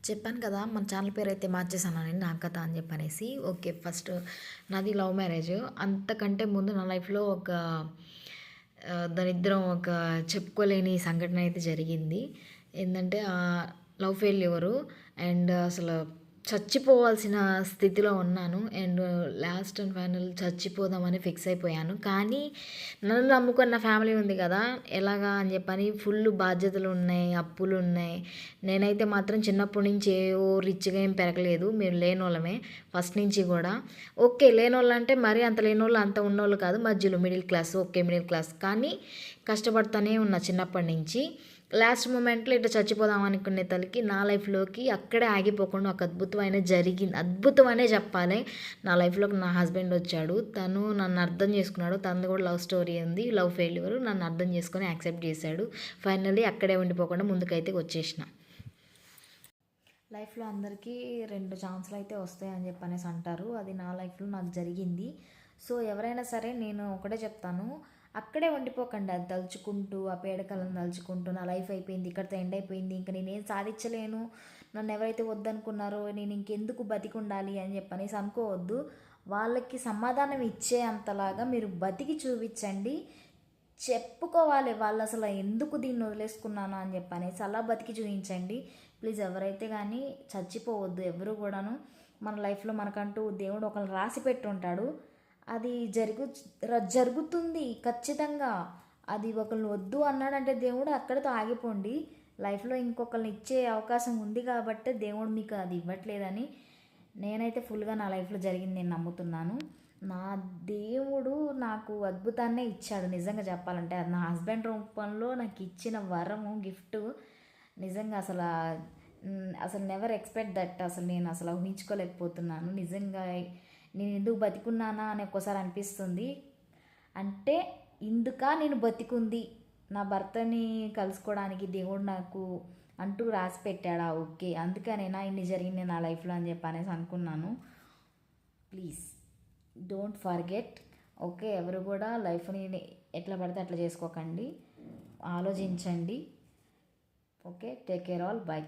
చెప్పాను కదా మన ఛానల్ పేరు అయితే మార్చేసానని నా కథ అని చెప్పనేసి. ఓకే, ఫస్ట్ నాది లవ్ మ్యారేజ్. అంతకంటే ముందు నా లైఫ్లో ఒక దరిద్రం, ఒక చెప్పుకోలేని సంఘటన అయితే జరిగింది. ఏంటంటే లవ్ ఫెయిల్యూరు. అండ్ అసలు చచ్చిపోవాల్సిన స్థితిలో ఉన్నాను. అండ్ లాస్ట్ అండ్ ఫైనల్ చచ్చిపోదామని ఫిక్స్ అయిపోయాను. కానీ నన్ను నమ్ముకున్న ఫ్యామిలీ ఉంది కదా, ఎలాగా అని చెప్పని ఫుల్ బాధ్యతలు ఉన్నాయి, అప్పులు ఉన్నాయి. నేనైతే మాత్రం చిన్నప్పటి నుంచి ఓ రిచ్గా ఏం పెరగలేదు. మేము లేనోళ్ళమే ఫస్ట్ నుంచి కూడా. ఓకే, లేనోళ్ళు అంటే మరీ అంత లేనోళ్ళు అంత ఉన్నోళ్ళు కాదు, మధ్యలో middle class. Okay, middle class. కానీ కష్టపడుతూనే ఉన్నా చిన్నప్పటి నుంచి. లాస్ట్ మూమెంట్లో ఇట్లా చచ్చిపోదాం అనుకునే తలకి నా లైఫ్లోకి అక్కడే ఆగిపోకుండా ఒక అద్భుతమైన జరిగింది. అద్భుతం అనే చెప్పాలి. నా లైఫ్లోకి నా హస్బెండ్ వచ్చాడు. తను నన్ను అర్థం చేసుకున్నాడు. తనది కూడా లవ్ స్టోరీ ఉంది, లవ్ ఫెయిల్యూర్. నన్ను అర్థం చేసుకొని యాక్సెప్ట్ చేశాడు. ఫైనల్లీ అక్కడే ఉండిపోకుండా ముందుకైతే వచ్చేసిన. లైఫ్లో అందరికీ 2 ఛాన్సులు అయితే వస్తాయని చెప్పనేసి అంటారు. అది నా లైఫ్లో నాకు జరిగింది. సో ఎవరైనా సరే నేను ఒకటే చెప్తాను, అక్కడే ఉండిపోకండి. అది తలుచుకుంటూ, ఆ పేడకలను తలుచుకుంటూ నా లైఫ్ అయిపోయింది, ఇక్కడితో ఎండ్ అయిపోయింది, ఇంకా నేనేం సాధించలేను, నన్ను ఎవరైతే వద్దనుకున్నారో నేను ఇంకెందుకు బతికి ఉండాలి అని చెప్పనేసి అనుకోవద్దు. వాళ్ళకి సమాధానం ఇచ్చే అంతలాగా మీరు బతికి చూపించండి. చెప్పుకోవాలి వాళ్ళు అసలు ఎందుకు దీన్ని వదిలేసుకున్నాను అని చెప్పనేసి అలా బతికి చూపించండి. ప్లీజ్ ఎవరైతే కానీ చచ్చిపోవద్దు ఎవరు కూడాను. మన లైఫ్లో మనకంటూ దేవుడు ఒకరిని రాసి పెట్టుంటాడు. అది జరుగుతుంది ఖచ్చితంగా. అది ఒకరిని వద్దు అన్నాడంటే దేవుడు అక్కడితో ఆగిపోండి. లైఫ్లో ఇంకొకరిని ఇచ్చే అవకాశం ఉంది కాబట్టి దేవుడు మీకు అది ఇవ్వట్లేదని నేనైతే ఫుల్గా నా లైఫ్లో జరిగింది నేను నమ్ముతున్నాను. నా దేవుడు నాకు అద్భుతాన్నే ఇచ్చాడు నిజంగా చెప్పాలంటే. అది నా హస్బెండ్ రూపంలో నాకు ఇచ్చిన వరము, గిఫ్ట్. నిజంగా అసలు అసలు నెవర్ ఎక్స్పెక్ట్ దట్. అసలు నేను అసలు ఊహించుకోలేకపోతున్నాను నిజంగా. నేను ఎందుకు బతికున్నానా అని ఒక్కోసారి అనిపిస్తుంది. అంటే ఇందుక నేను బతికుంది, నా భర్తని కలుసుకోవడానికి దేవుడు నాకు అంటూ రాసి పెట్టాడా, ఓకే అందుకనేనా ఇన్ని జరిగింది నా లైఫ్లో అని చెప్పి అనేసి అనుకున్నాను. Please don't forget. ఓకే, ఎవరు కూడా లైఫ్ని ఎట్లా పడితే అట్లా చేసుకోకండి, ఆలోచించండి. Okay, take care all, by.